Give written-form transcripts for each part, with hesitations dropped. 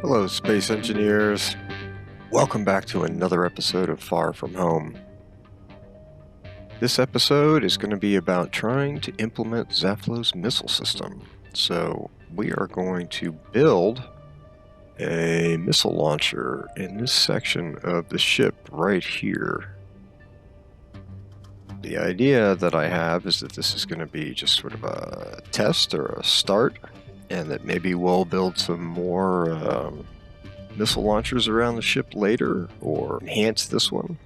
Hello, space engineers. Welcome back to another episode of Far From Home. This episode is going to be about trying to implement Zaflow's missile system. So we are going to build a missile launcher in this section of the ship right here. The idea that I have is that this is going to be just sort of a test or a start, and that maybe we'll build some more missile launchers around the ship later, or enhance this one.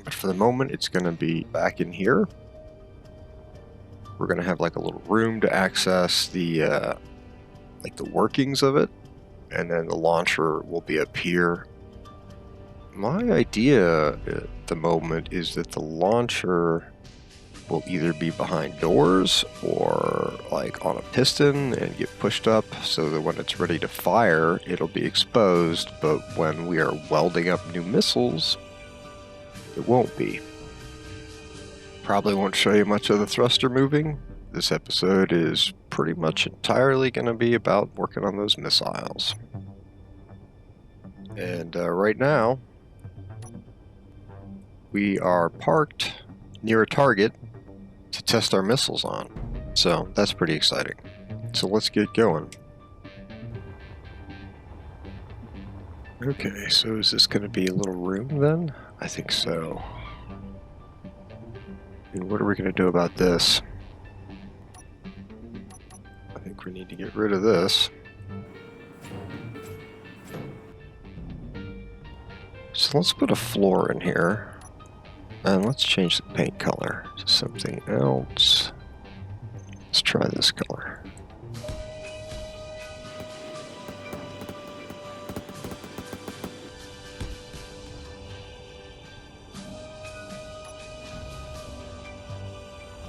But for the moment, it's going to be back in here. We're going to have like a little room to access the workings of it, and then the launcher will be up here. My idea at the moment is that the launcher will either be behind doors or like on a piston and get pushed up so that when it's ready to fire, it'll be exposed, but when we are welding up new missiles, it won't be. Probably won't show you much of the thruster moving. This episode is pretty much entirely going to be about working on those missiles. And right now, we are parked near a target to test our missiles on. So that's pretty exciting. So let's get going. Okay, so is this going to be a little room then? I think so. And what are we going to do about this? I think we need to get rid of this. So let's put a floor in here. And let's change the paint color to something else. Let's try this color.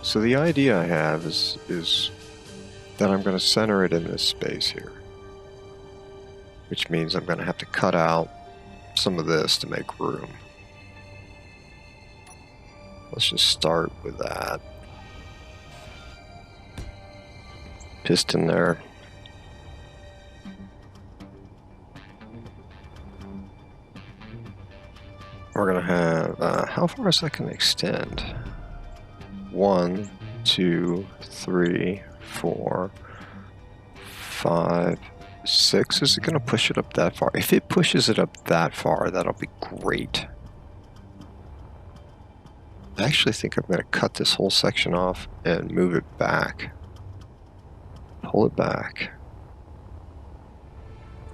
So the idea I have is that I'm going to center it in this space here. Which means I'm going to have to cut out some of this to make room. Let's just start with that. Piston there. We're going to have, how far is that going to extend? 1, 2, 3, 4, 5, 6. Is it going to push it up that far? If it pushes it up that far, that'll be great. I actually think I'm going to cut this whole section off and move it back. Pull it back.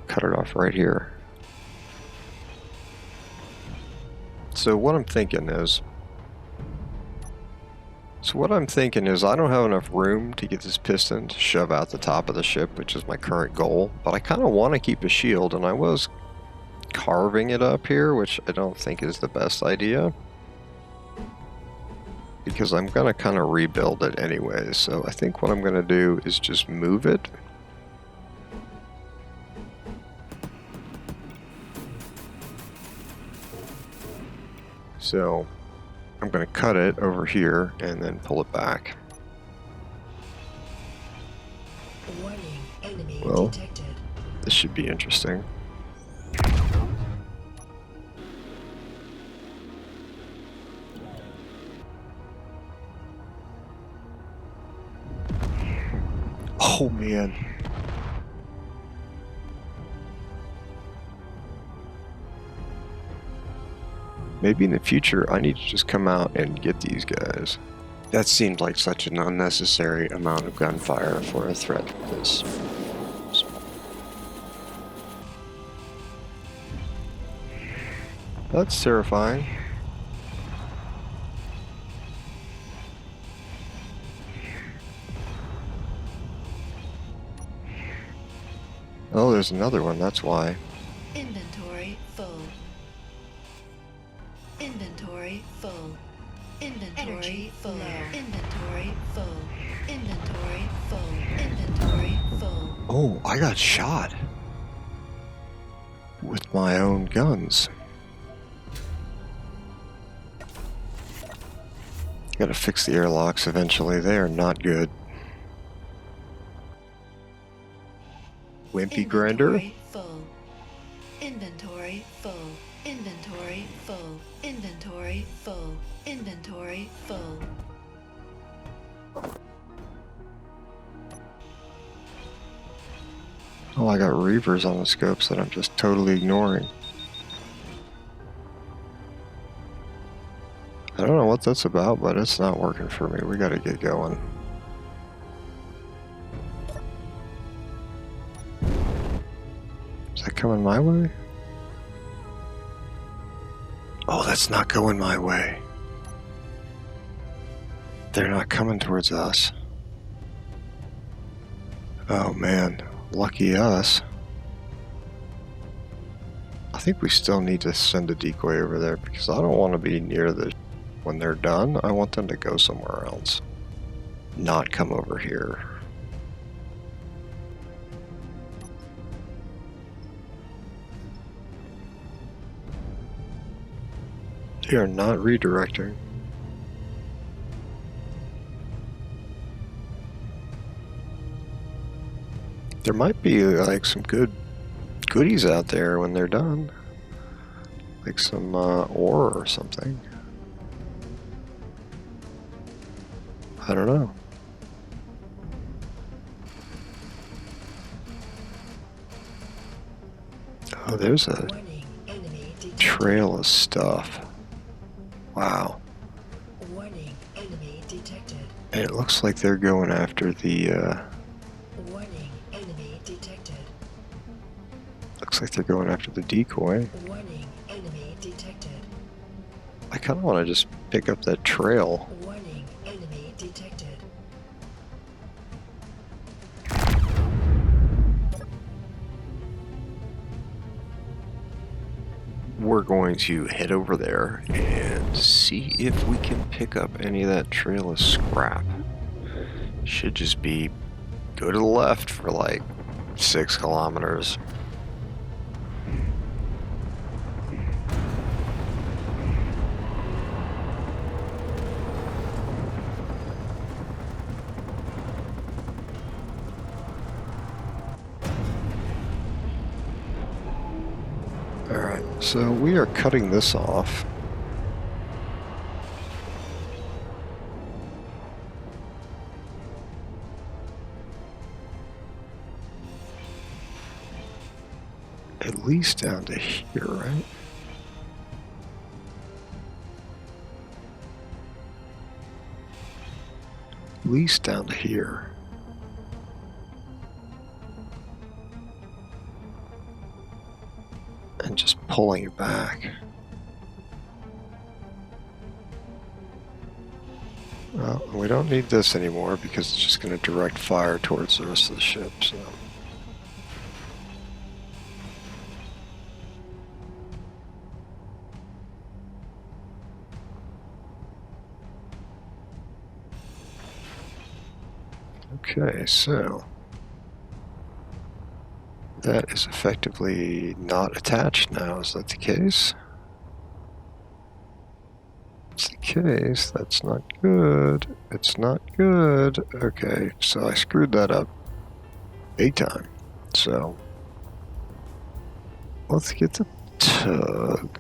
Cut it off right here. So what I'm thinking is I don't have enough room to get this piston to shove out the top of the ship, which is my current goal, but I kind of want to keep a shield, and I was carving it up here, which I don't think is the best idea, because I'm going to kind of rebuild it anyway. So I think what I'm going to do is just move it. So I'm going to cut it over here and then pull it back. Warning, enemy Well, detected. this should be interesting. Oh man. Maybe in the future I need to just come out and get these guys. That seemed like such an unnecessary amount of gunfire for a threat this small. That's terrifying. Oh, there's another one, that's why. Inventory full. Inventory full. Inventory energy full. Inventory full. Inventory full. Inventory full. Oh, I got shot. With my own guns. Gotta fix the airlocks eventually, they are not good. Wimpy grinder. Full. Inventory full. Inventory full. Inventory full. Inventory full. Oh, I got Reavers on the scopes that I'm just totally ignoring. I don't know what that's about, but it's not working for me. We gotta get going. Is that coming my way? Oh, that's not going my way. They're not coming towards us. Oh man, lucky us. I think we still need to send a decoy over there because I don't want to be near the... When they're done, I want them to go somewhere else. Not come over here. They are not redirecting. There might be like some goodies out there when they're done. Like some ore or something. I don't know. Oh, there's a trail of stuff. Wow. Warning, enemy detected. And it looks like they're going after the Warning, enemy detected. looks like they're going after the decoy. Warning, enemy detected. I kind of want to just pick up that trail. Warning, enemy detected. We're going to head over there and see if we can pick up any of that trail of scrap. Should just be go to the left for like 6 kilometers. Alright, so we are cutting this off. At least down to here, right? At least down to here. And just pulling it back. Well, we don't need this anymore because it's just going to direct fire towards the rest of the ship, so... Okay, so... that is effectively not attached now, is that the case? It's the case, that's not good. It's not good. Okay, so I screwed that up big time. So, let's get the tug.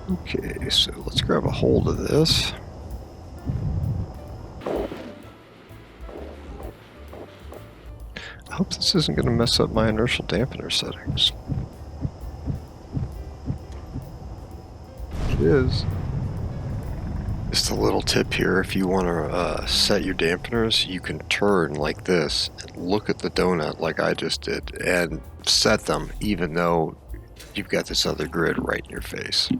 Okay, so let's grab a hold of this. I hope this isn't going to mess up my inertial dampener settings. It is. Just a little tip here, if you want to set your dampeners, you can turn like this and look at the donut like I just did and set them even though you've got this other grid right in your face.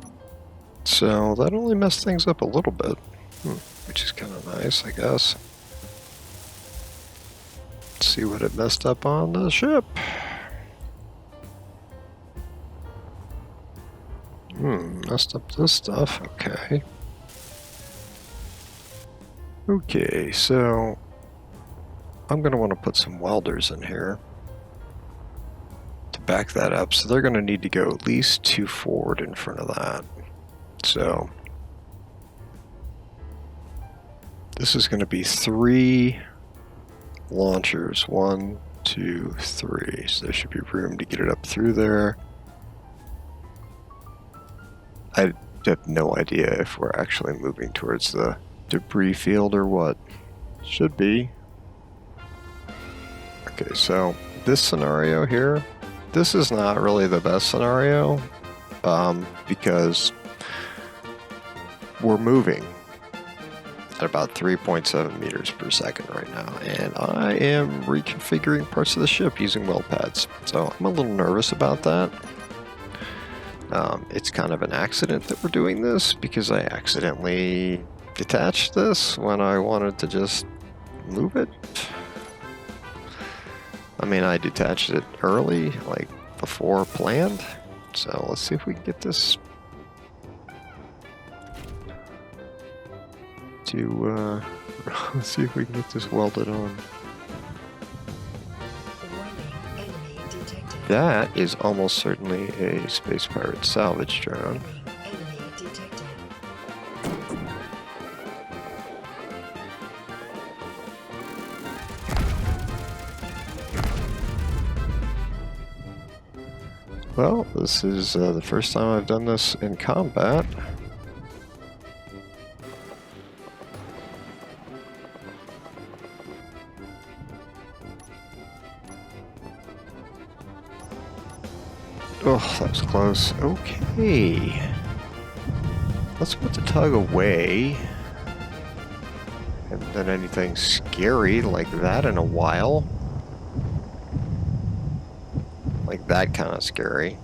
So that only messed things up a little bit, which is kind of nice, I guess. Let's see what it messed up on the ship. Messed up this stuff, okay. Okay, so I'm going to want to put some welders in here to back that up. So they're going to need to go at least 2 forward in front of that. So This is going to be 3 launchers. 1, 2, 3. So there should be room to get it up through there. I have no idea if we're actually moving towards the debris field or what. Should be. Okay, so this scenario here, this is not really the best scenario because we're moving at about 3.7 meters per second right now, and I am reconfiguring parts of the ship using weld pads, so I'm a little nervous about that. It's kind of an accident that we're doing this because I accidentally detached this when I wanted to just move it. I mean, I detached it early, like before planned, so let's see if we can get this to, let's see if we can get this welded on. Warning, enemy detected. That is almost certainly a space pirate salvage drone. Warning, enemy detected. Well, this is the first time I've done this in combat. Oh, that was close. Okay. Let's put the tug away. Haven't done anything scary like that in a while. Like that kind of scary.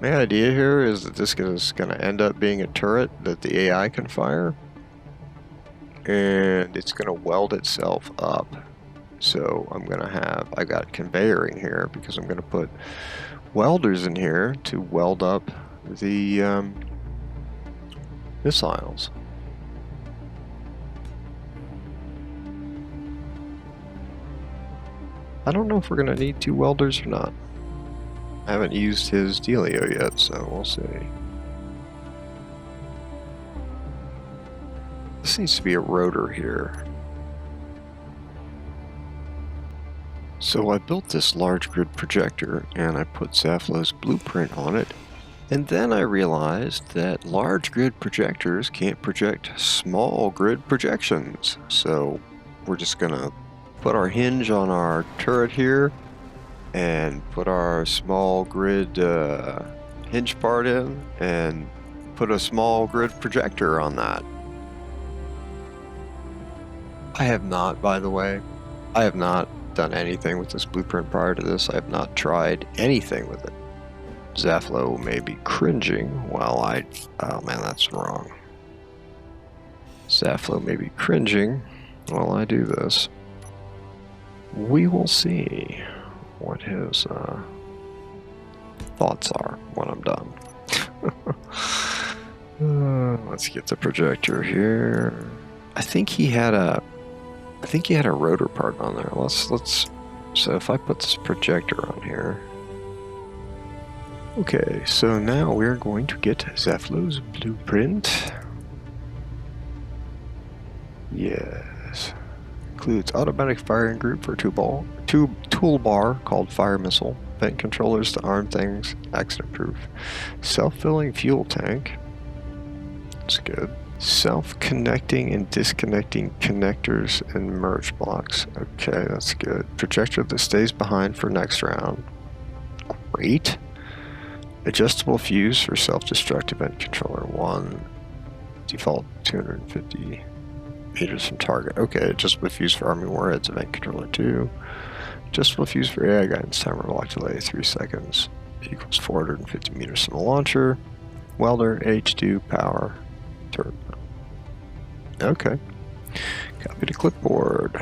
My idea here is that this is going to end up being a turret that the AI can fire. And it's going to weld itself up. So I'm going to have, I got conveyoring here because I'm going to put welders in here to weld up the missiles. I don't know if we're going to need 2 welders or not. I haven't used his dealio yet, so we'll see. This needs to be a rotor here. So I built this large grid projector and I put Zaflow's blueprint on it. And then I realized that large grid projectors can't project small grid projections. So we're just gonna put our hinge on our turret here and put our small grid hinge part in and put a small grid projector on that. I have not, by the way, I have not done anything with this blueprint prior to this. I have not tried anything with it. Zaflow may be cringing while I... Oh man, that's wrong. Zaflow may be cringing while I do this. We will see what his thoughts are when I'm done. Let's get the projector here. I think he had a rotor part on there. Let's. So if I put this projector on here. Okay, so now we're going to get Zaflow's blueprint. Yes. Includes automatic firing group for toolbar called fire missile, vent controllers to arm things, accident proof, self-filling fuel tank. That's good. Self-connecting and disconnecting connectors and merge blocks. Okay, that's good. Projector that stays behind for next round. Great. Adjustable fuse for self-destruct event controller 1. Default 250 meters from target. Okay, adjustable fuse for army warheads event controller 2. Adjustable fuse for AI guidance timer lock delay 3 seconds. Equals 450 meters from the launcher. Welder H2 power turret. Okay. Copy to clipboard.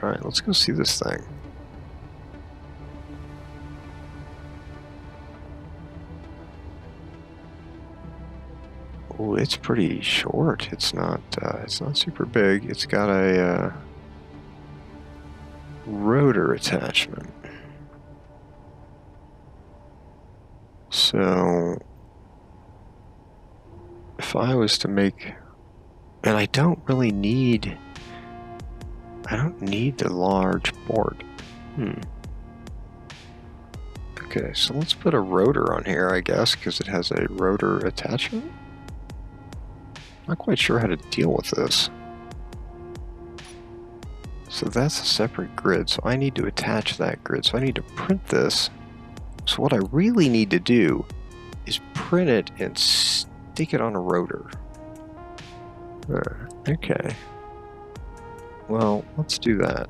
Alright, let's go see this thing. Oh, it's pretty short. It's not super big. It's got a rotor attachment. So if I was to make, and I don't need the large port. Okay, so let's put a rotor on here, I guess, because it has a rotor attachment. Not quite sure how to deal with this. So that's a separate grid, so I need to attach that grid. So I need to print this. So what I really need to do is print it and stick it on a rotor. Okay. Well, let's do that.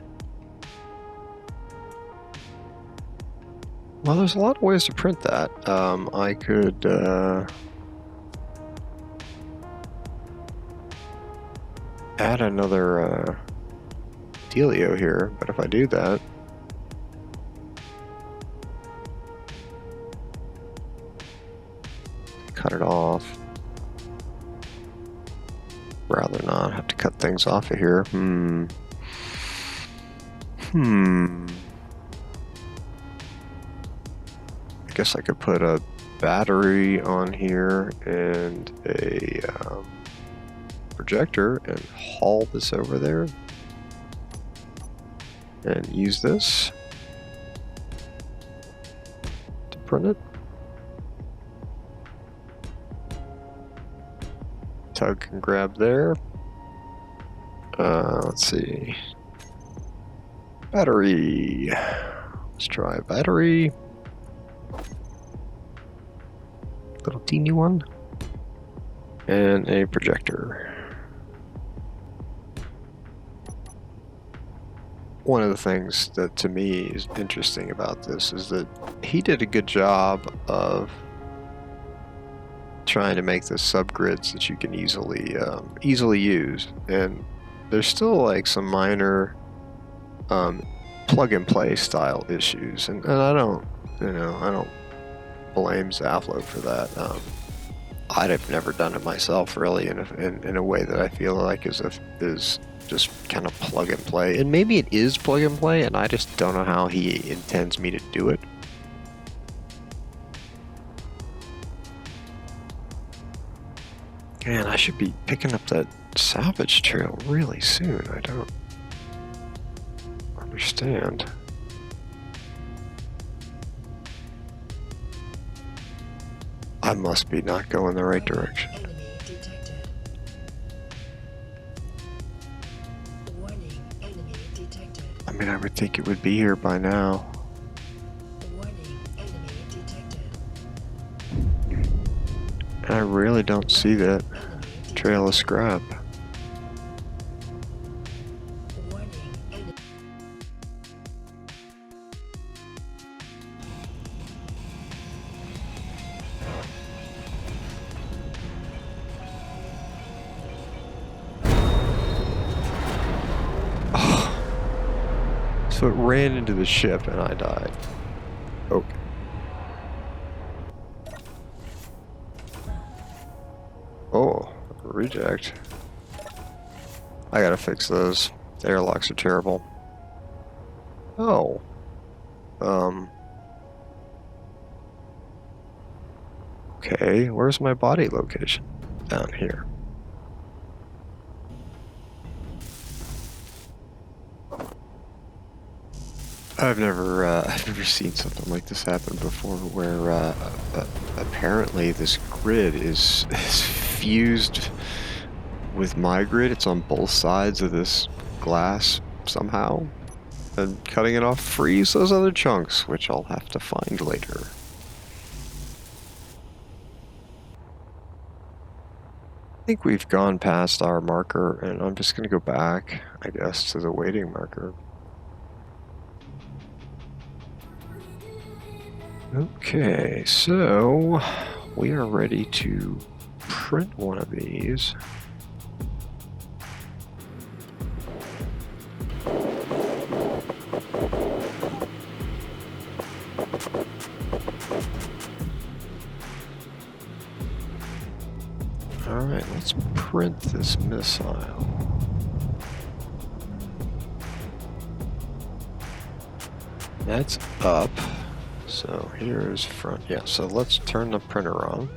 Well, there's a lot of ways to print that. I could add another dealio here, but if I do that, cut it off. Rather not have to cut things off of here. I guess I could put a battery on here and a projector and haul this over there and use this to print it. Tug can grab there. Let's see. Battery. Let's try a battery. Little teeny one. And a projector. One of the things that to me is interesting about this is that he did a good job of trying to make this subgrids that you can easily use, and there's still like some minor plug and play style issues, and I don't blame Zaflo for that. I'd have never done it myself, really, in a way that I feel like is just kind of plug and play, and maybe it is plug and play, and I just don't know how he intends me to do it. Man, I should be picking up that salvage trail really soon. I don't understand. I must be not going the right direction. Enemy detected. Warning, enemy detected. I mean, I would think it would be here by now. Warning, enemy detected. And I really don't see that Enemy trail of scrap. Warning, enemy. So it ran into the ship and I died. Okay. Oh, reject. I gotta fix those. The airlocks are terrible. Oh. Okay, where's my body location? Down here. I've never seen something like this happen before, where apparently this grid is fused with my grid. It's on both sides of this glass somehow, and cutting it off frees those other chunks, which I'll have to find later. I think we've gone past our marker, and I'm just going to go back, I guess, to the waiting marker. Okay, so we are ready to print one of these. Alright, let's print this missile. That's up. So here's front. Yeah, so let's turn the printer on.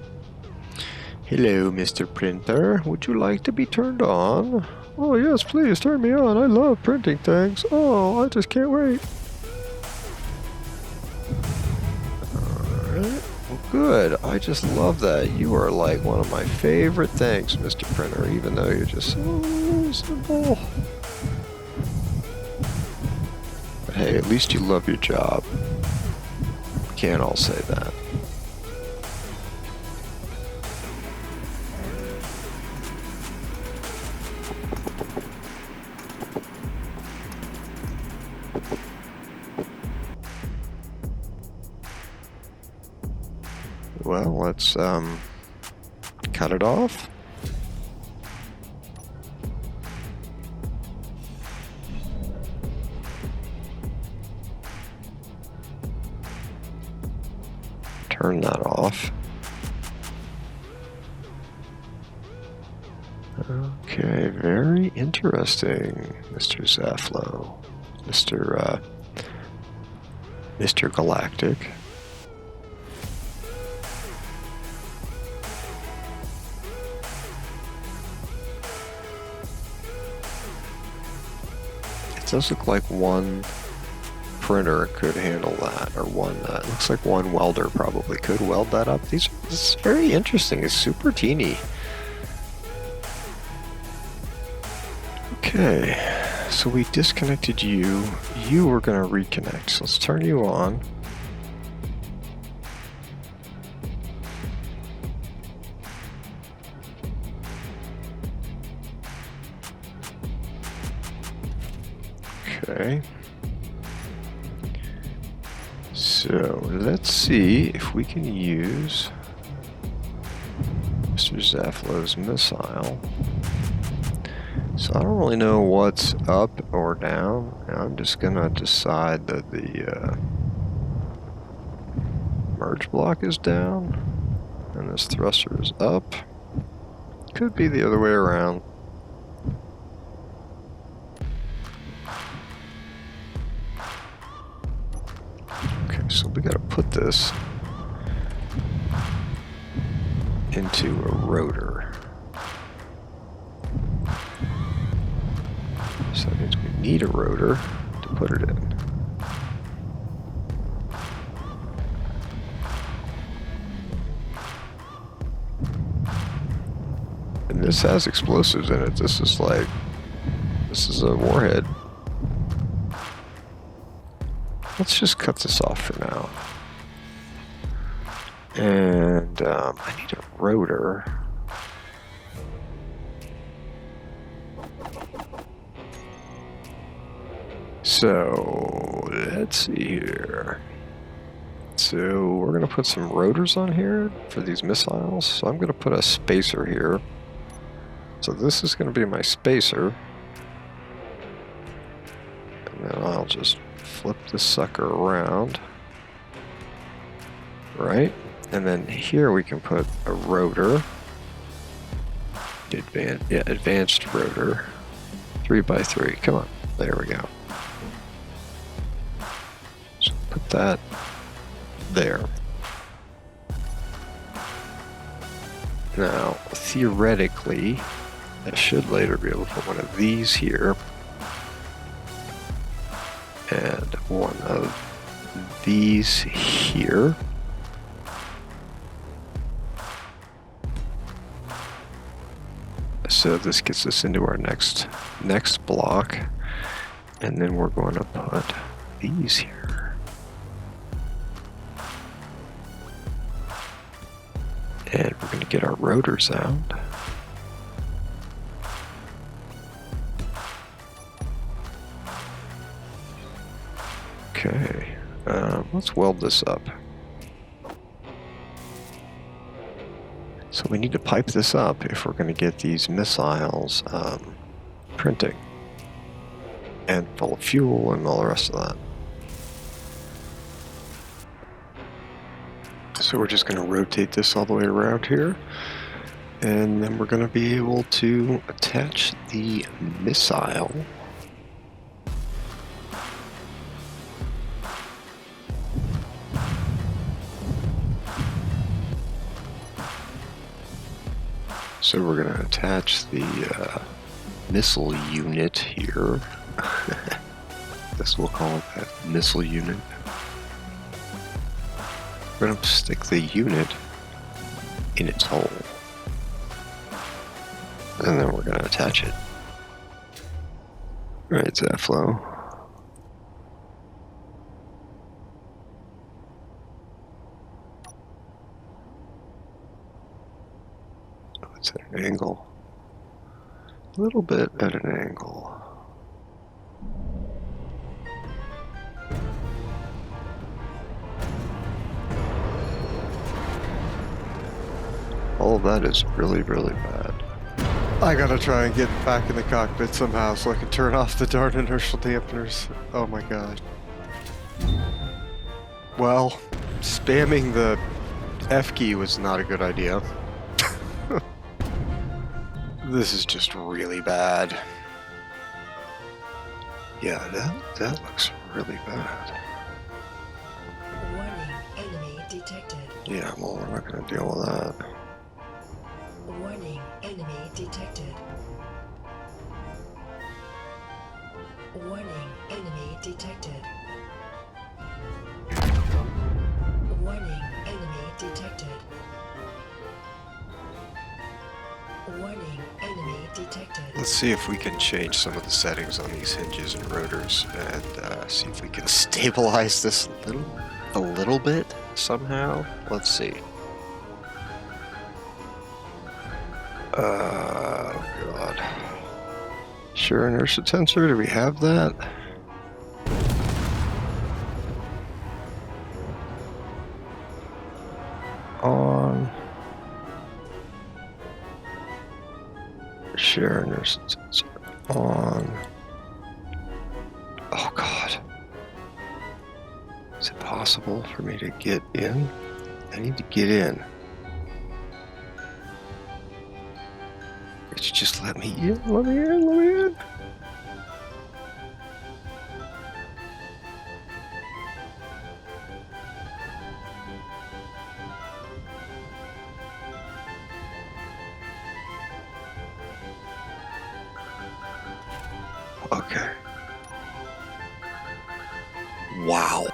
Hello, Mr. Printer. Would you like to be turned on? Oh, yes, please turn me on. I love printing things. Oh, I just can't wait. Alright. Well, good. I just love that. You are like one of my favorite things, Mr. Printer, even though you're just so simple. But hey, at least you love your job. Can't all say that. Well, let's cut it off. Turn that off. Okay, very interesting, Mr. Zaflo. Mr. Galactic. It does look like one printer could handle that, or one, it looks like one welder probably could weld that up. This is very interesting. It's super teeny. Okay, so we disconnected you. You were going to reconnect, so let's turn you on. Okay. So let's see if we can use Mr. Zaflo's missile. So I don't really know what's up or down. I'm just gonna decide that the merge block is down and this thruster is up. Could be the other way around. Okay, so we gotta put this into a rotor. So that means we need a rotor to put it in. And this has explosives in it. This is a warhead. Let's just cut this off for now. And I need a rotor. So let's see here. So we're gonna put some rotors on here for these missiles. So I'm gonna put a spacer here. So this is gonna be my spacer. And then I'll just flip this sucker around. Right? And then here we can put a rotor. Advanced rotor. 3x3. Come on. There we go. So put that there. Now, theoretically, I should later be able to put one of these here. And one of these here. So this gets us into our next block, and then we're going to put these here. And we're going to get our rotors out. Okay, let's weld this up. So we need to pipe this up if we're going to get these missiles printing and full of fuel and all the rest of that. So we're just going to rotate this all the way around here, and then we're going to be able to attach the missile So we're going to attach the missile unit here. Guess we'll call it that, missile unit. We're going to stick the unit in its hole. And then we're going to attach it. Right, Zaflow. It's at an angle. A little bit at an angle. All of that is really, really bad. I gotta try and get back in the cockpit somehow so I can turn off the darn inertial dampeners. Oh my god. Well, spamming the F key was not a good idea. This is just really bad. Yeah, that looks really bad. Warning, enemy detected. Yeah, well, we're not gonna deal with that. Warning, enemy detected. Warning, enemy detected. Warning, enemy detected. Warning, enemy detected. Let's see if we can change some of the settings on these hinges and rotors and see if we can stabilize this a little bit somehow. Let's see. Oh god. Sure inertia tensor, do we have that? On. Share inertia tensor on. Oh god. Is it possible for me to get in? I need to get in. Could you just let me in? Let me in, let me in. Okay. Wow.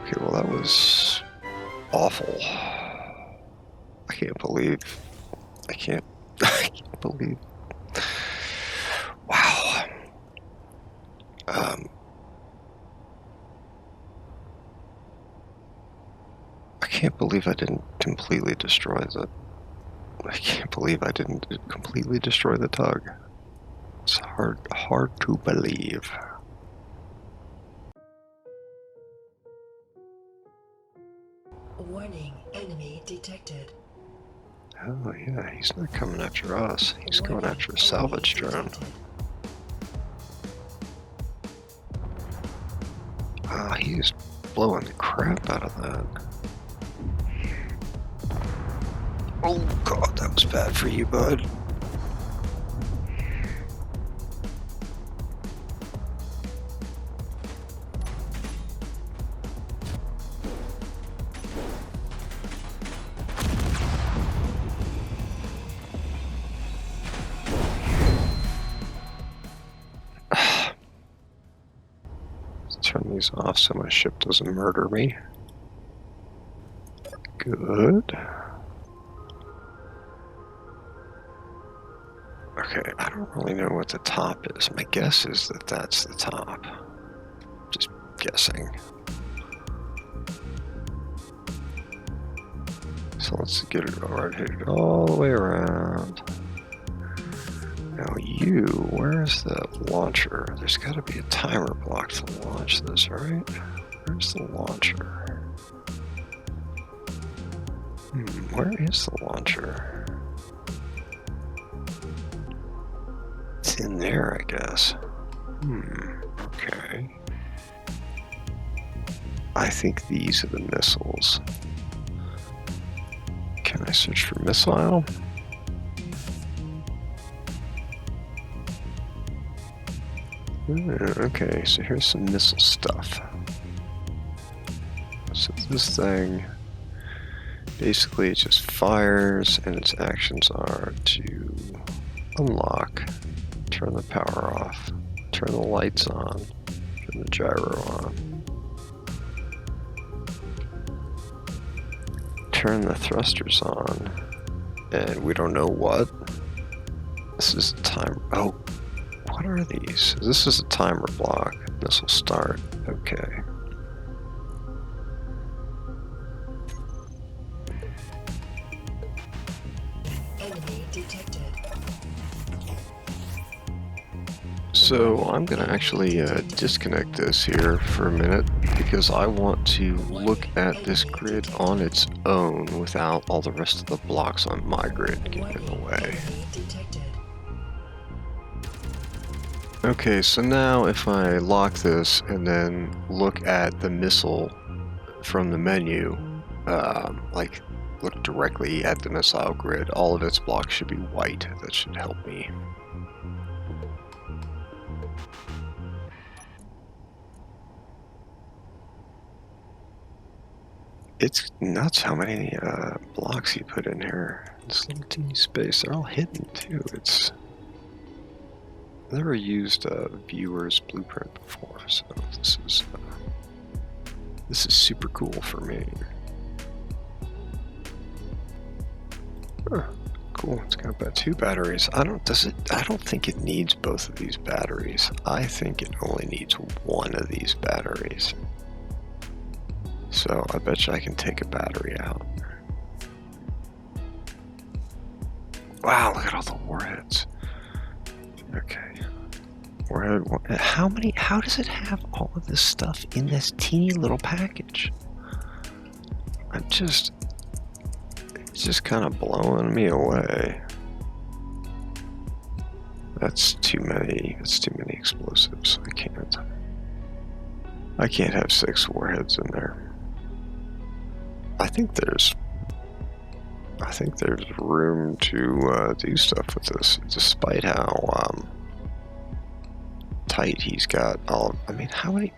Okay, well that was awful. I can't believe. I can't believe. Wow. I can't believe I didn't completely destroy the. I can't believe I didn't completely destroy the tug. It's hard to believe. Warning, enemy detected. Oh yeah, he's not coming after us. He's going Warning, after a salvage enemy drone. detected. Ah, he is blowing the crap out of that. Oh god, that was bad for you, bud. Let's turn these off so my ship doesn't murder me. Good. Okay, I don't really know what the top is. My guess is that that's the top. Just guessing. So let's get it rotated all the way around. Now you, where's the launcher? There's got to be a timer block to launch this, right? Where's the launcher? Where is the launcher? It's in there, I guess. Okay. I think these are the missiles. Can I search for missile? Okay, so here's some missile stuff. So this thing basically it just fires, and its actions are to unlock, turn the power off, turn the lights on, turn the gyro on, turn the thrusters on, and we don't know what. This is a timer. Oh, what are these? This is a timer block. This will start. Okay. Enemy detected. So I'm going to actually disconnect this here for a minute because I want to look at this grid on its own without all the rest of the blocks on my grid getting in the way. Enemy detected. Okay, so now if I lock this and then look at the missile from the menu, like look directly at the missile grid, all of its blocks should be white. That should help me. It's nuts how many blocks you put in here. This little teeny space, they're all hidden too. It's I've never used a viewer's blueprint before, so this is super cool for me. Huh, cool. It's got about 2 batteries. I don't think it needs both of these batteries. I think it only needs one of these batteries. So I bet you I can take a battery out. Wow, look at all the warheads. Okay. Warhead. How does it have all of this stuff in this teeny little package? It's just kind of blowing me away. That's too many explosives. I can't have 6 warheads in there. I think there's room to do stuff with this, despite how tight he's got all. I mean, how many?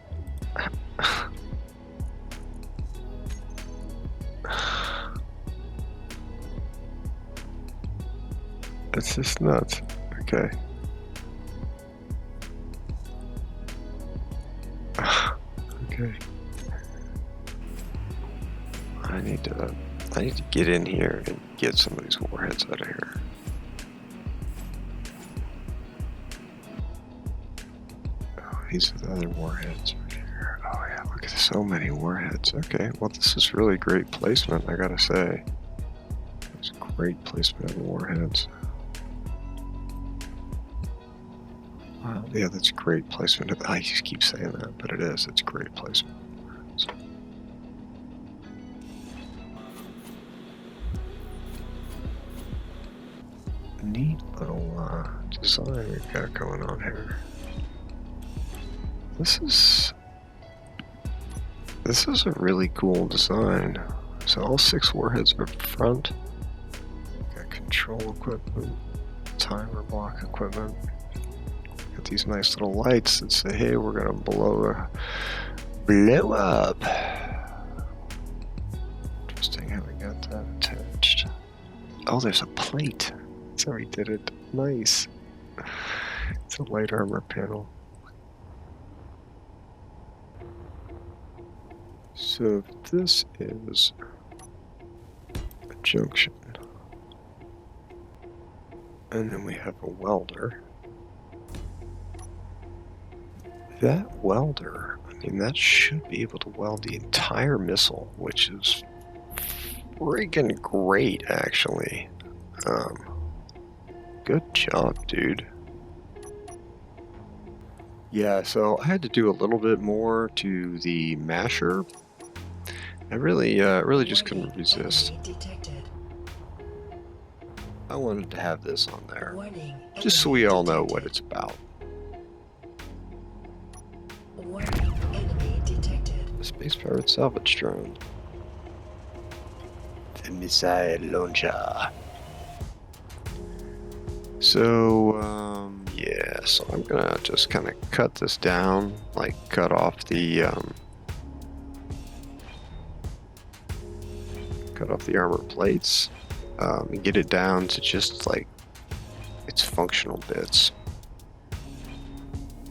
It's just nuts. Okay. Okay. I need to get in here and get some of these warheads out of here. Oh, these are the other warheads right here. Oh yeah, look at so many warheads. Okay, well this is really great placement, I gotta say. It's great placement of warheads. Wow, yeah, that's great placement. I just keep saying that, but it is. It's great placement. Neat little design we've got going on here. This is a really cool design. So all 6 warheads are up front. Got control equipment, timer block equipment. Got these nice little lights that say, "Hey, we're gonna blow up." Interesting how we got that attached. Oh, there's a plate. That's how he did it. Nice. It's a light armor panel. So this is a junction. And then we have a welder. That welder, I mean, that should be able to weld the entire missile, which is freaking great, actually. Good job, dude. Yeah, so I had to do a little bit more to the masher. I really just couldn't resist. I wanted to have this on there, just so we all know what it's about. The Space Pirate salvage drone. The missile launcher. So, yeah, so I'm gonna just kind of cut this down, like cut off the cut off the armor plates, and get it down to just like its functional bits.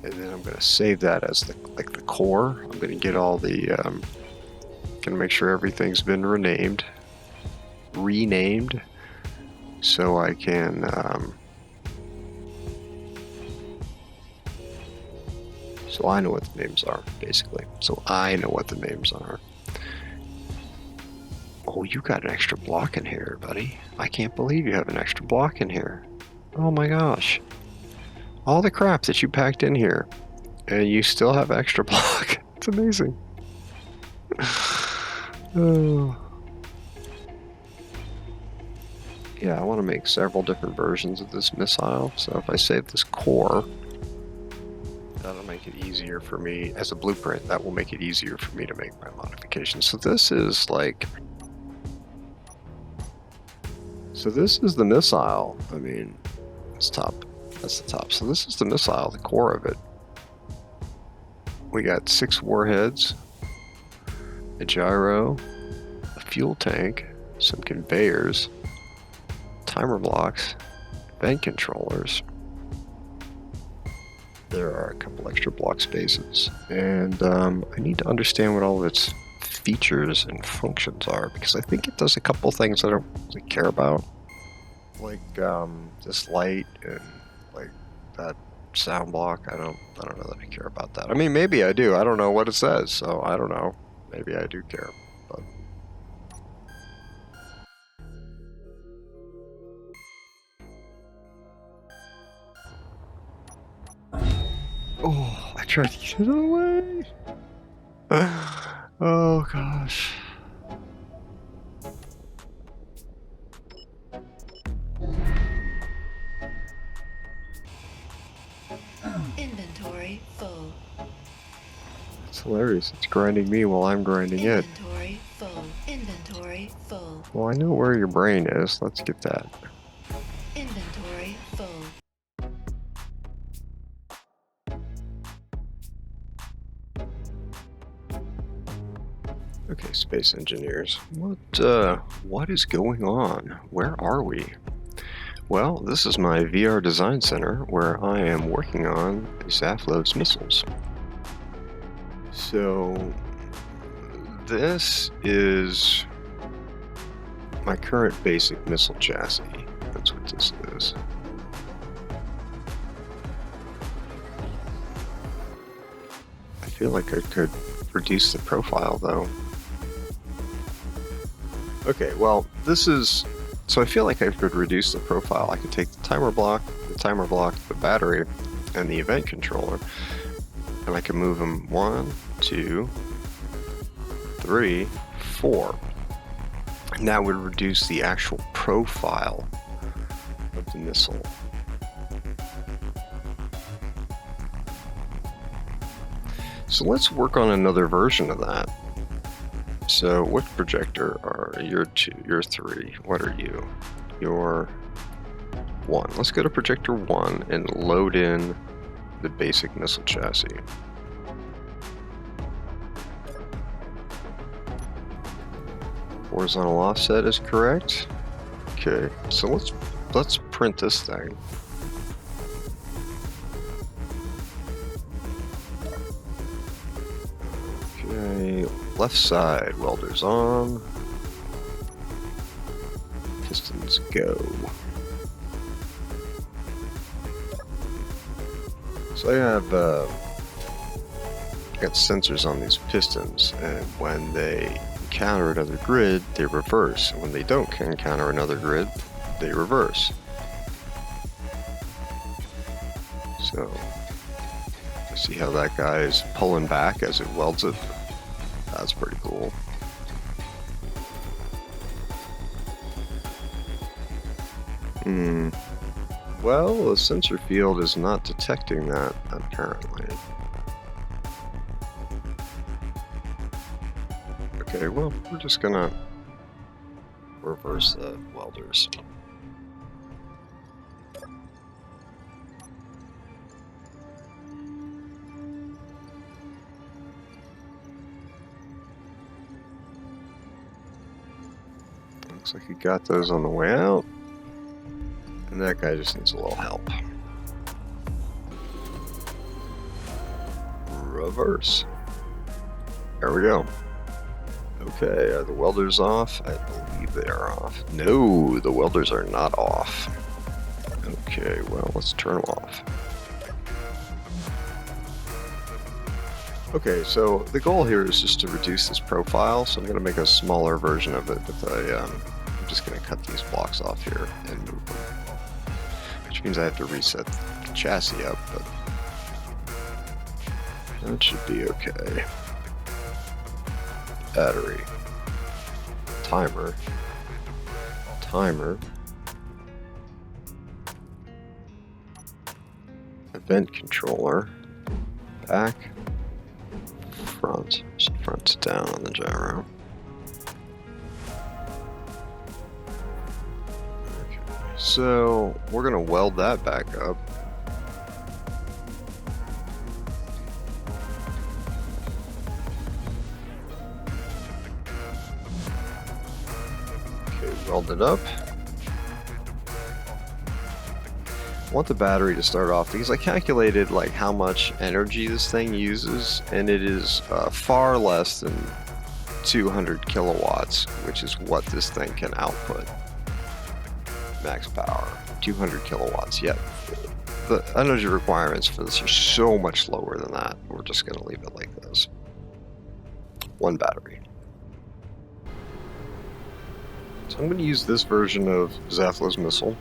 And then I'm going to save that as the core. I'm going to get all the, going to make sure everything's been renamed, so I can, so I know what the names are, basically. So I know what the names are. Oh, you got an extra block in here, buddy. I can't believe you have an extra block in here. Oh my gosh. All the crap that you packed in here, and you still have extra block. It's amazing. Oh. Yeah, I want to make several different versions of this missile, so if I save this core, that'll make it easier for me, as a blueprint, that will make it easier for me to make my modifications. So this is like... So this is the missile. I mean, that's top. That's the top. So this is the missile, the core of it. We got 6 warheads, a gyro, a fuel tank, some conveyors, timer blocks, vent controllers. There are a couple extra block spaces, and I need to understand what all of its features and functions are, because I think it does a couple things I don't really care about, like this light and like that sound block. I don't know that I care about that. I mean, maybe I do. I don't know what it says, so I don't know. Maybe I do care, but oh, I tried to get it away. Oh gosh. Inventory full. It's hilarious. It's grinding me while I'm grinding it. Inventory full. Inventory full. Well, I know where your brain is. Let's get that. Inventory full. Okay, space engineers. What is going on? Where are we? Well, this is my VR design center where I am working on Zaflov's missiles. So this is my current basic missile chassis. That's what this is. I feel like I could reduce the profile though. Okay, well, this is... So I feel like I could reduce the profile. I could take the timer block, the battery, and the event controller, and I can move them 1, 2, 3, 4. And that would reduce the actual profile of the missile. So let's work on another version of that. So what projector are you're 2, you're 3, what are you? You're 1. Let's go to projector 1 and load in the basic missile chassis. Horizontal offset is correct. Okay, so let's print this thing. Okay, left side, welders on. Pistons go. So I have got sensors on these pistons, and when they encounter another grid, they reverse. And when they don't encounter another grid, they reverse. So I see how that guy is pulling back as it welds it. That's pretty cool. Well, the sensor field is not detecting that, apparently. Okay, well, we're just gonna reverse the welders. Looks like he got those on the way out. And that guy just needs a little help. Reverse. There we go. Okay, are the welders off? I believe they are off. No, the welders are not off. Okay, well, let's turn them off. Okay, so the goal here is just to reduce this profile, so I'm going to make a smaller version of it with a, I'm just going to cut these blocks off here and move them. Which means I have to reset the chassis up, but that should be okay. Battery. Timer. Timer. Event controller. Back. Front. So front's down on the gyro. Okay. So we're gonna weld that back up. Okay, weld it up. I want the battery to start off because I calculated like how much energy this thing uses, and it is far less than 200 kilowatts, which is what this thing can output. Max power, 200 kilowatts. Yet the energy requirements for this are so much lower than that. We're just going to leave it like this. One battery. So I'm going to use this version of Zaflo's missile,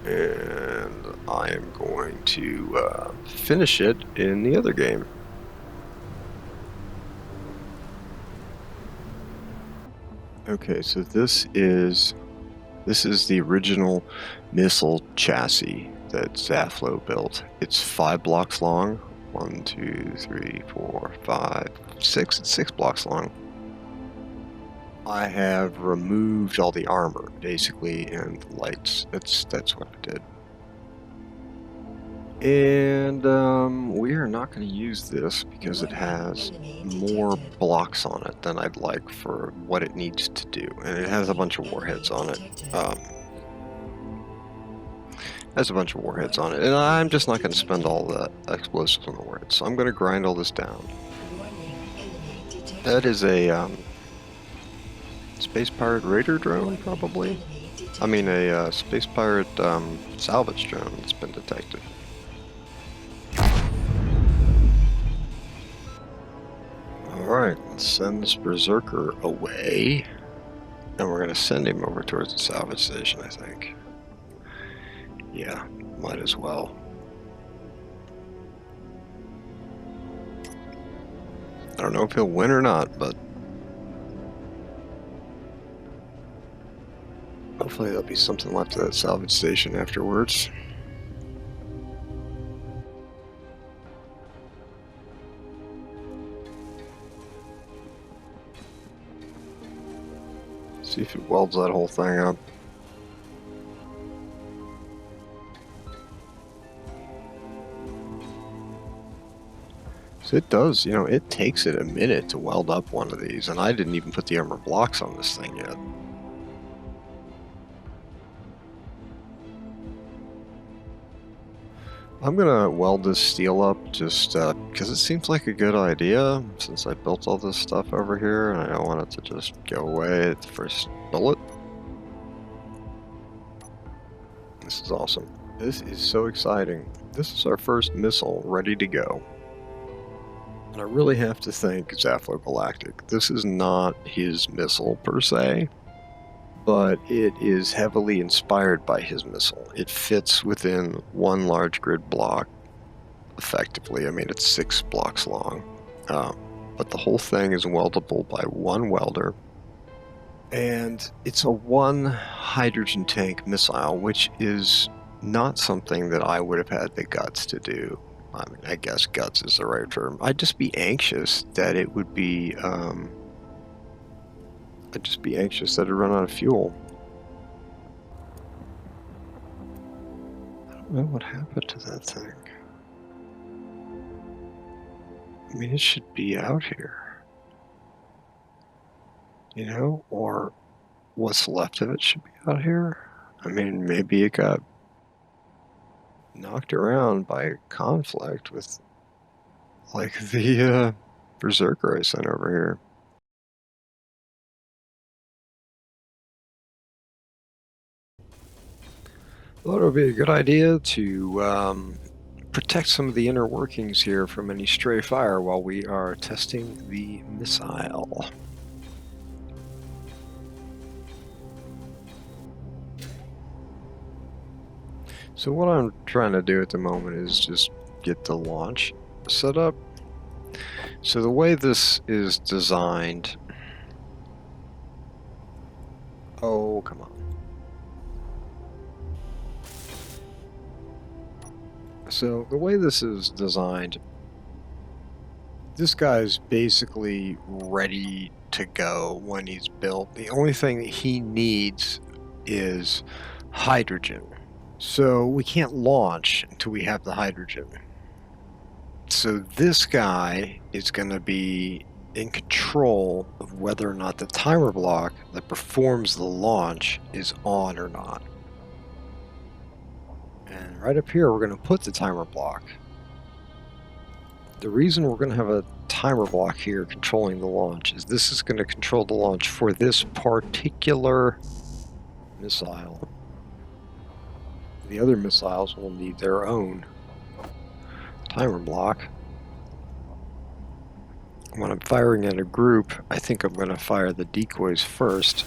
and I am going to finish it in the other game. Okay, so this is the original missile chassis that Zaflo built. It's 5 blocks long. 1, 2, 3, 4, 5, 6. It's 6 blocks long. I have removed all the armor, basically, and the lights. That's what I did. And we are not going to use this because it has more blocks on it than I'd like for what it needs to do. And it has a bunch of warheads on it. And I'm just not going to spend all the explosives on the warheads. So I'm going to grind all this down. That is a Space Pirate Raider drone, probably. I mean, a Space Pirate salvage drone that's been detected. Alright, let's send this Berserker away. And we're going to send him over towards the salvage station, I think. Yeah, might as well. I don't know if he'll win or not, but hopefully there'll be something left at that salvage station afterwards. See if it welds that whole thing up. So it does, you know, it takes it a minute to weld up one of these, and I didn't even put the armor blocks on this thing yet. I'm gonna weld this steel up just because it seems like a good idea since I built all this stuff over here and I don't want it to just go away at the first bullet. This is awesome. This is so exciting. This is our first missile ready to go. And I really have to thank Zaflo Galactic. This is not his missile per se, but it is heavily inspired by his missile. It fits within one large grid block effectively. I mean, it's 6 blocks long, but the whole thing is weldable by one welder, and it's a 1 hydrogen tank missile, which is not something that I would have had the guts to do. I mean, I guess guts is the right term. I'd just be anxious that it would be I'd just be anxious that it'd run out of fuel. I don't know what happened to that thing. I mean, it should be out here. You know, or what's left of it should be out here. I mean, maybe it got knocked around by conflict with, like, the berserker I sent over here. Thought it would be a good idea to protect some of the inner workings here from any stray fire while we are testing the missile. So what I'm trying to do at the moment is just get the launch set up. So the way this is designed... Oh, come on. So the way this is designed, this guy's basically ready to go when he's built. The only thing that he needs is hydrogen. So we can't launch until we have the hydrogen. So this guy is going to be in control of whether or not the timer block that performs the launch is on or not. And right up here, we're going to put the timer block. The reason we're going to have a timer block here controlling the launch is this is going to control the launch for this particular missile. The other missiles will need their own timer block. When I'm firing at a group, I think I'm going to fire the decoys first,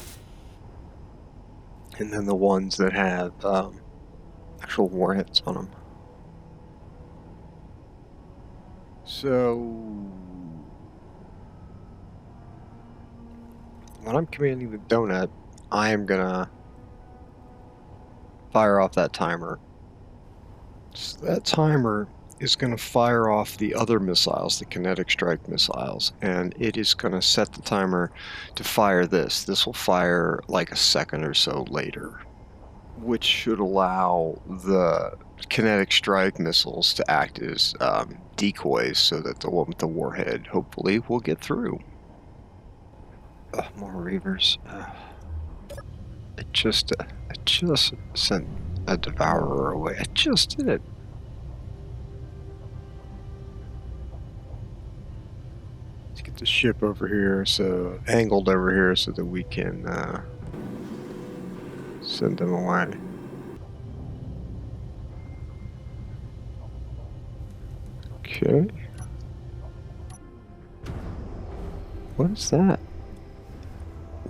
and then the ones that have actual warheads on them. So when I'm commanding the donut, I am gonna fire off that timer. So that timer is going to fire off the other missiles, the kinetic strike missiles, and it is going to set the timer to fire this. This will fire like a second or so later, which should allow the kinetic strike missiles to act as decoys so that the one with the warhead hopefully will get through. More Reavers. I just sent a devourer away. I just did it. Let's get the ship over here, so angled over here, so that we can send them away. Okay. What is that?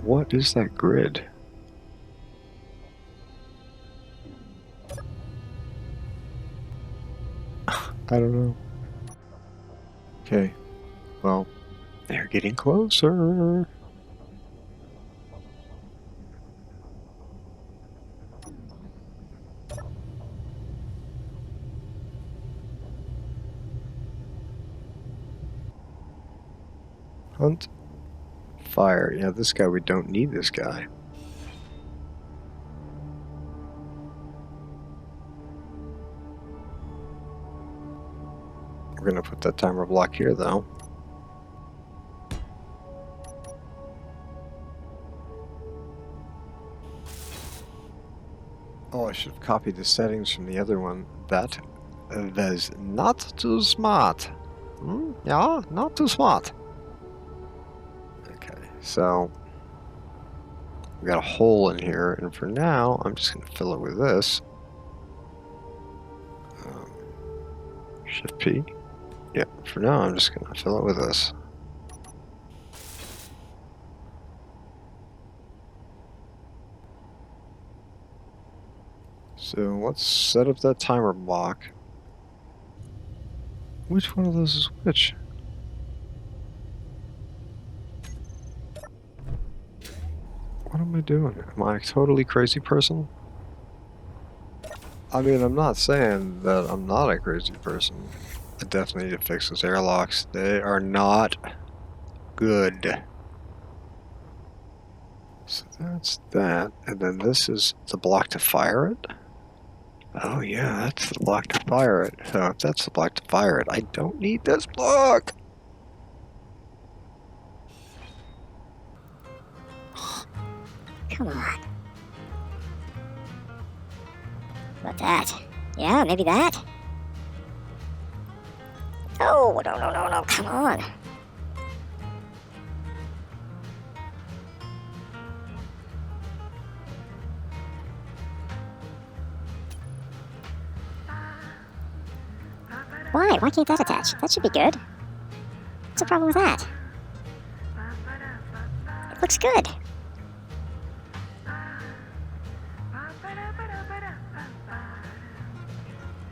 What is that grid? I don't know. Okay. Well, they're getting closer. Hunt. Fire. Yeah, this guy, we don't need this guy. We're going to put that timer block here, though. Oh, I should have copied the settings from the other one. That was not too smart. Yeah, not too smart. Okay, so we got a hole in here, and for now, I'm just going to fill it with this. Shift P. Yeah, for now, I'm just going to fill it with this. So let's set up that timer block. Which one of those is which? What am I doing? Am I a totally crazy person? I mean, I'm not saying that I'm not a crazy person. I definitely need to fix those airlocks. They are not good. So that's that. And then this is the block to fire it. Oh yeah, that's the block to fire it. So if that's the block to fire it, I don't need this block! Come on. What that? Yeah, maybe that? Oh, no, come on. Why? Why can't that attach? That should be good. What's the problem with that? It looks good.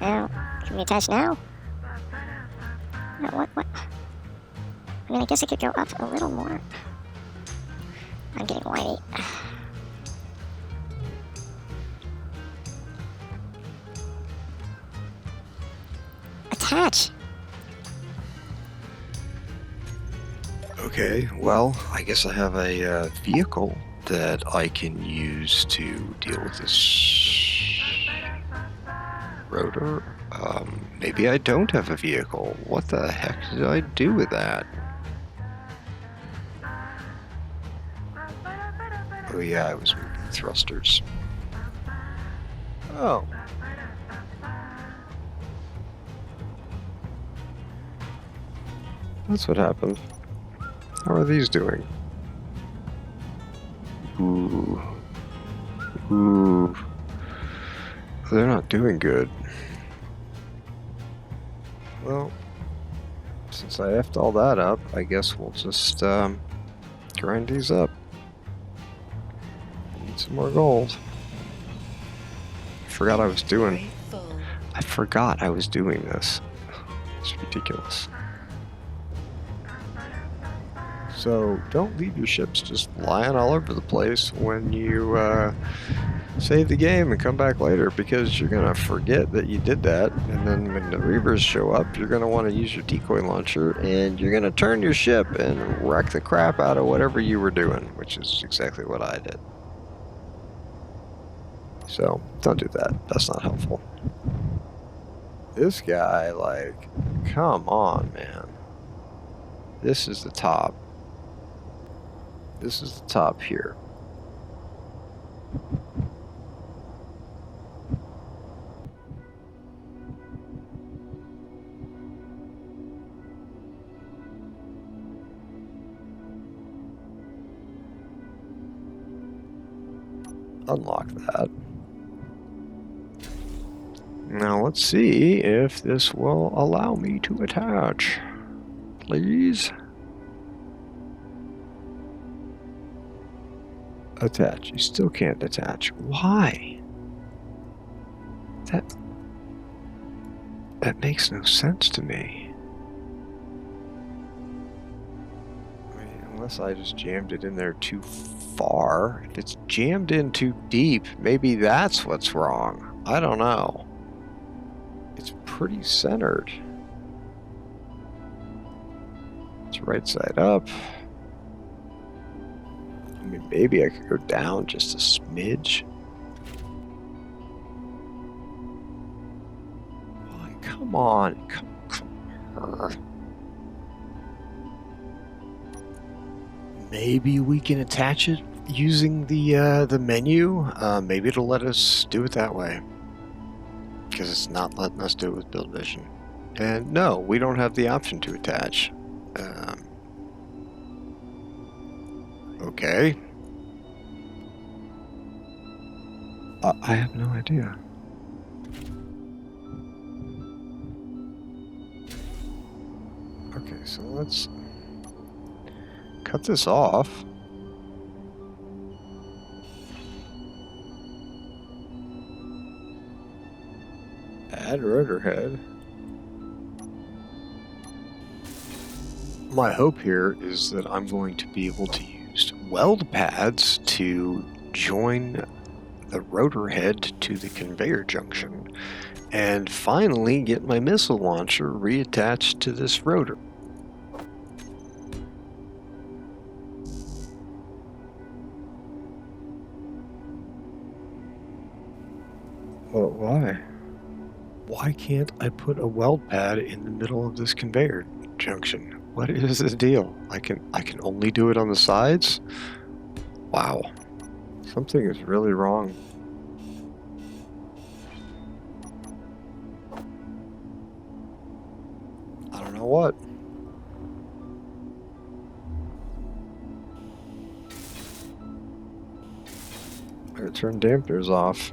Now, can we attach now? No, what? I mean, I guess it could go up a little more. I'm getting whiny. Attach. Okay, well, I guess I have a vehicle that I can use to deal with this rotor. Maybe I don't have a vehicle. What the heck did I do with that? Oh yeah, I was moving thrusters. Oh. That's what happened. How are these doing? Ooh. Ooh. They're not doing good. Well, since I effed all that up, I guess we'll just grind these up. Need some more gold. I forgot I was doing this. It's ridiculous. So don't leave your ships just lying all over the place when you save the game and come back later, because you're going to forget that you did that, and then when the Reavers show up, you're going to want to use your decoy launcher, and you're going to turn your ship and wreck the crap out of whatever you were doing, which is exactly what I did. So don't do that. That's not helpful. This guy, like, come on, man. This is the top. This is the top here. Unlock that. Now let's see if this will allow me to attach. Please. Attach. You still can't attach. Why? That makes no sense to me. I mean, unless I just jammed it in there too far. If it's jammed in too deep, maybe that's what's wrong. I don't know. It's pretty centered. It's right side up. I mean, maybe I could go down just a smidge. Oh, come on. Come on. Maybe we can attach it using the menu. Maybe it'll let us do it that way. Because it's not letting us do it with Build Vision. And no, we don't have the option to attach. Okay. I have no idea. Okay, so let's cut this off. Add rotor head. My hope here is that I'm going to be able to use weld pads to join the rotor head to the conveyor junction and finally get my missile launcher reattached to this rotor. Well, why? Why can't I put a weld pad in the middle of this conveyor junction? What is the deal? I can only do it on the sides? Wow. Something is really wrong. I don't know what. Better turn dampers off.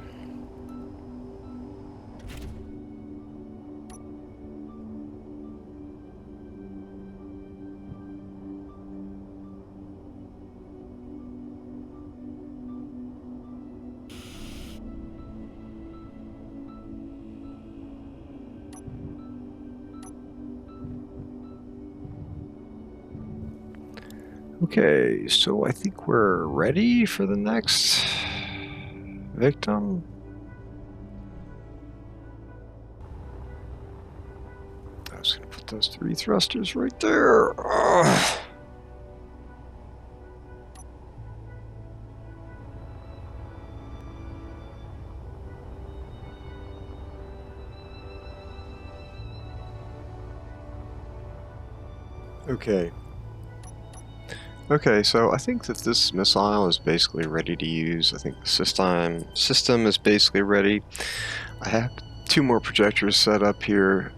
Okay, so I think we're ready for the next victim. I was going to put those 3 thrusters right there. Ugh. Okay, so I think that this missile is basically ready to use. I think the system is basically ready. I have 2 more projectors set up here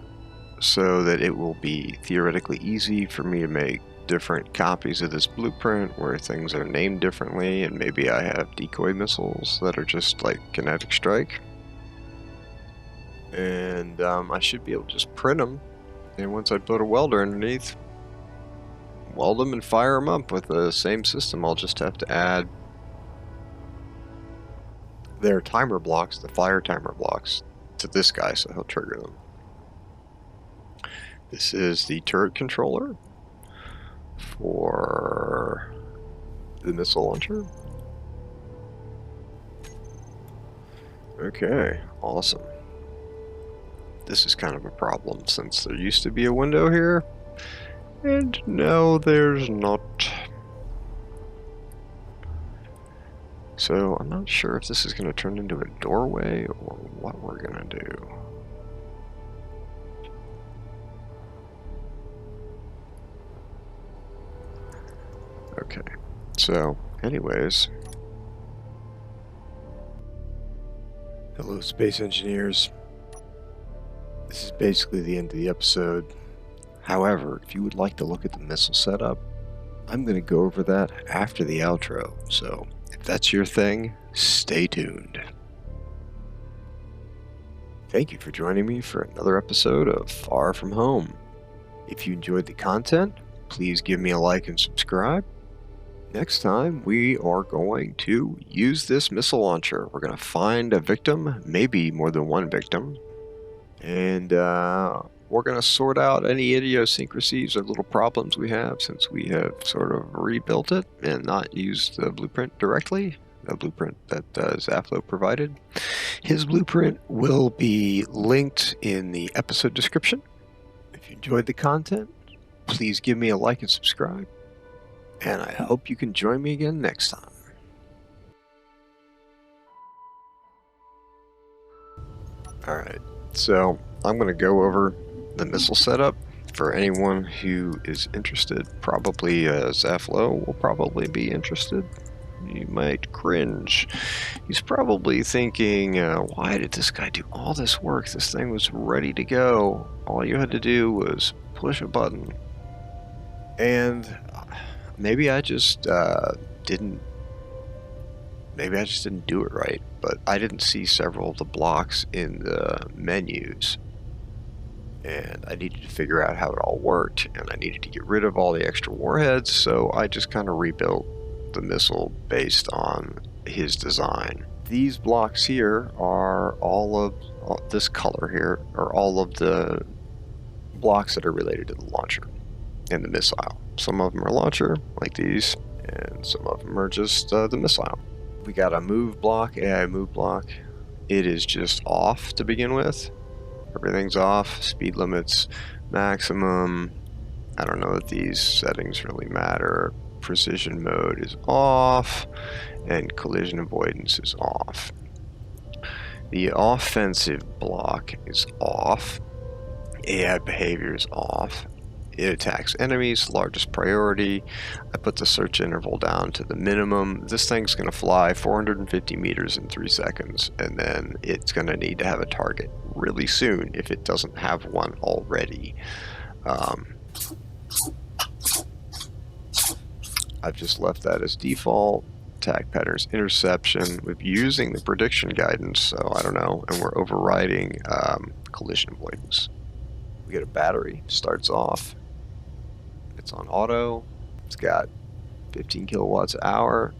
so that it will be theoretically easy for me to make different copies of this blueprint where things are named differently, and maybe I have decoy missiles that are just like kinetic strike. And I should be able to just print them, and once I put a welder underneath, weld them and fire them up with the same system. I'll just have to add their timer blocks, the fire timer blocks, to this guy so he'll trigger them. This is the turret controller for the missile launcher. Okay, awesome. This is kind of a problem since there used to be a window here. And no, there's not. So I'm not sure if this is going to turn into a doorway or what we're going to do. Okay, so anyways. Hello, space engineers. This is basically the end of the episode. However, if you would like to look at the missile setup, I'm going to go over that after the outro. So if that's your thing, stay tuned. Thank you for joining me for another episode of Far From Home. If you enjoyed the content, please give me a like and subscribe. Next time, we are going to use this missile launcher. We're going to find a victim, maybe more than one victim, and we're going to sort out any idiosyncrasies or little problems we have since we have sort of rebuilt it and not used the blueprint directly, the blueprint that Zaflo provided. His blueprint will be linked in the episode description. If you enjoyed the content, please give me a like and subscribe, and I hope you can join me again next time. Alright, so I'm going to go over the missile setup for anyone who is interested. Probably Zaflo will probably be interested. You might cringe. He's probably thinking, why did this guy do all this work? This thing was ready to go. All you had to do was push a button. And maybe I just didn't do it right, but I didn't see several of the blocks in the menus. And I needed to figure out how it all worked, and I needed to get rid of all the extra warheads, so I just kind of rebuilt the missile based on his design. These blocks here are all of this color here are all of the blocks that are related to the launcher and the missile. Some of them are launcher, like these, and some of them are just the missile. We got a move block, AI move block. It is just off to begin with. Everything's off, speed limits, maximum. I don't know that these settings really matter. Precision mode is off, and collision avoidance is off. The offensive block is off. AI behavior is off. It attacks enemies, largest priority. I put the search interval down to the minimum. This thing's going to fly 450 meters in 3 seconds, and then it's going to need to have a target really soon if it doesn't have one already. I've just left that as default. Attack patterns, interception. We're using the prediction guidance, so I don't know, and we're overriding collision avoidance. We get a battery, starts off. It's on auto. It's got 15 kilowatts an hour,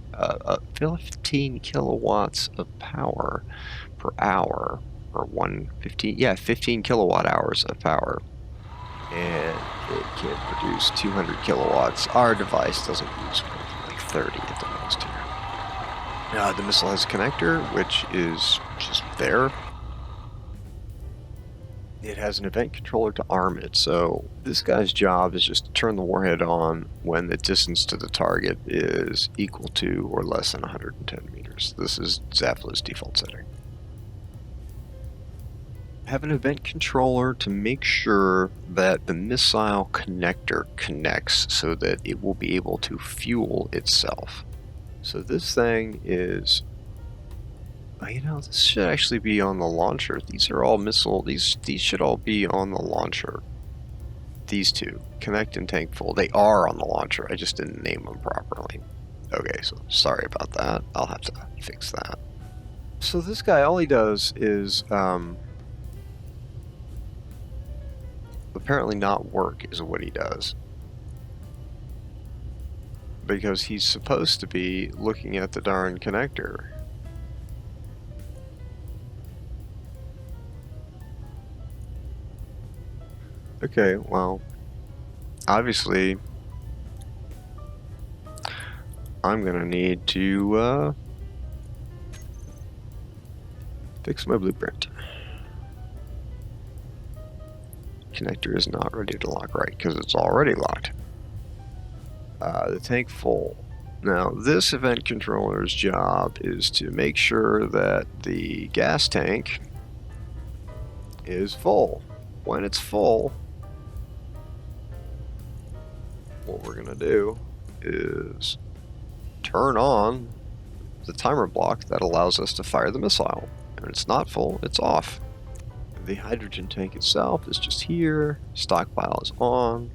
15 kilowatts of power per hour, or 15 kilowatt hours of power, and it can produce 200 kilowatts. Our device doesn't use more than like 30 at the most here. The missile has a connector, which is just there. It has an event controller to arm it, so this guy's job is just to turn the warhead on when the distance to the target is equal to or less than 110 meters. This is Zafla's default setting. Have an event controller to make sure that the missile connector connects so that it will be able to fuel itself. So this thing is, this should actually be on the launcher. These are all these should all be on the launcher. These two, connect and tank full, they are on the launcher. I just didn't name them properly. Okay, so sorry about that. I'll have to fix that. So this guy, all he does is apparently not work is what he does. Because he's supposed to be looking at the darn connector. Okay, well, obviously, I'm gonna need to fix my blueprint. Connector is not ready to lock right because it's already locked. The tank full. Now, this event controller's job is to make sure that the gas tank is full. When it's full, what we're going to do is turn on the timer block that allows us to fire the missile. When it's not full, it's off. The hydrogen tank itself is just here. Stockpile is on.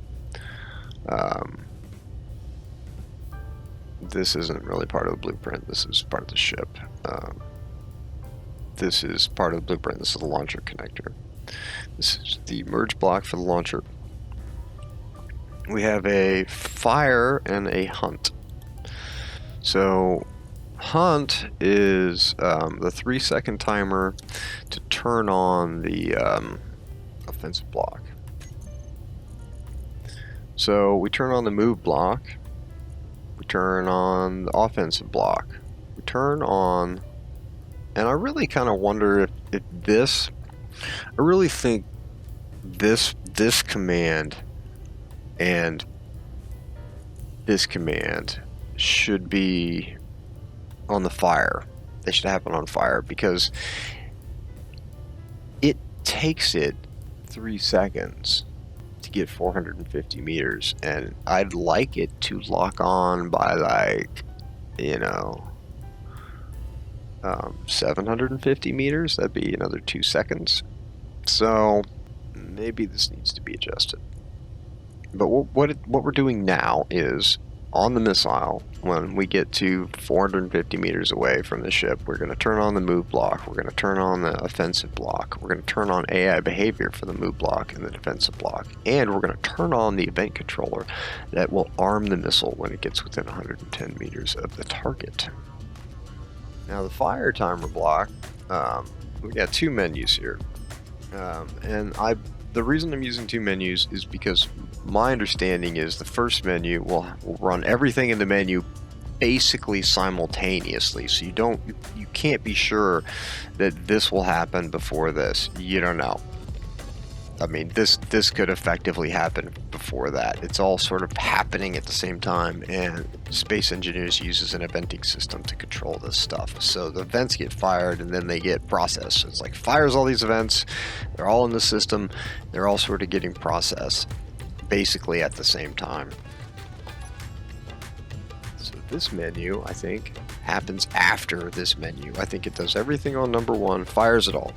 This isn't really part of the blueprint. This is part of the ship. This is part of the blueprint. This is the launcher connector. This is the merge block for the launcher. We have a fire and a hunt. So hunt is the 3-second timer to turn on the offensive block. So we turn on the move block. We turn on the offensive block. We turn on, and I really kind of wonder if this, I really think this command and this command should be on the fire. They should happen on fire because it takes it 3 seconds to get 450 meters, and I'd like it to lock on by 750 meters. That'd be another 2 seconds. So maybe this needs to be adjusted. But what we're doing now is on the missile, when we get to 450 meters away from the ship, we're going to turn on the move block, we're going to turn on the offensive block, we're going to turn on AI behavior for the move block and the defensive block, and we're going to turn on the event controller that will arm the missile when it gets within 110 meters of the target. Now the fire timer block, we got 2 menus here, and the reason I'm using 2 menus is because my understanding is the first menu will run everything in the menu basically simultaneously, so you can't be sure that this will happen before this. You don't know. I mean, this could effectively happen before that. It's all sort of happening at the same time, and Space Engineers uses an eventing system to control this stuff. So the events get fired, and then they get processed. So it's like fires all these events. They're all in the system. They're all sort of getting processed. basically at the same time. So this menu, I think, happens after this menu. I think it does everything on number 1, fires it all.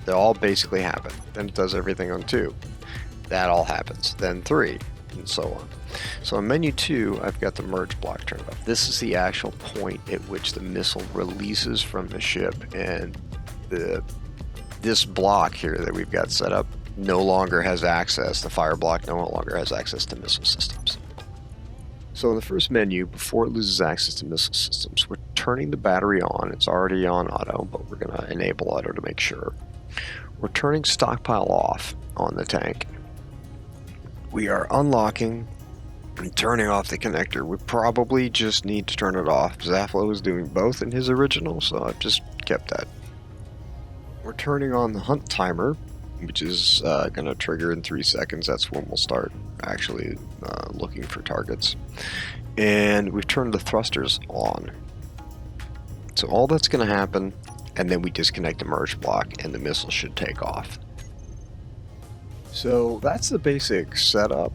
They all basically happen. Then it does everything on 2. That all happens. Then 3, and so on. So on menu 2, I've got the merge block turned off. This is the actual point at which the missile releases from the ship, and this block here that we've got set up no longer has access. The fire block no longer has access to missile systems. So in the first menu, before it loses access to missile systems, we're turning the battery on. It's already on auto, but we're going to enable auto to make sure. We're turning stockpile off on the tank. We are unlocking and turning off the connector. We probably just need to turn it off. Zaflo was doing both in his original, so I've just kept that. We're turning on the hunt timer, which is going to trigger in 3 seconds. That's when we'll start actually looking for targets. And we've turned the thrusters on. So all that's going to happen, and then we disconnect the merge block, and the missile should take off. So that's the basic setup.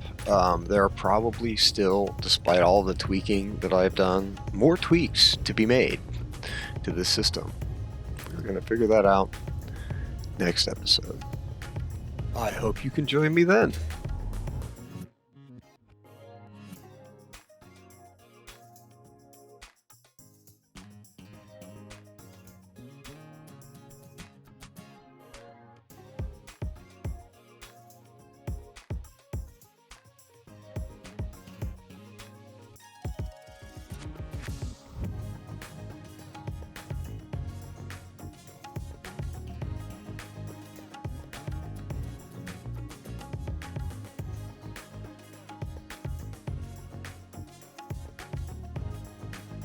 There are probably still, despite all the tweaking that I've done, more tweaks to be made to this system. We're going to figure that out next episode. I hope you can join me then.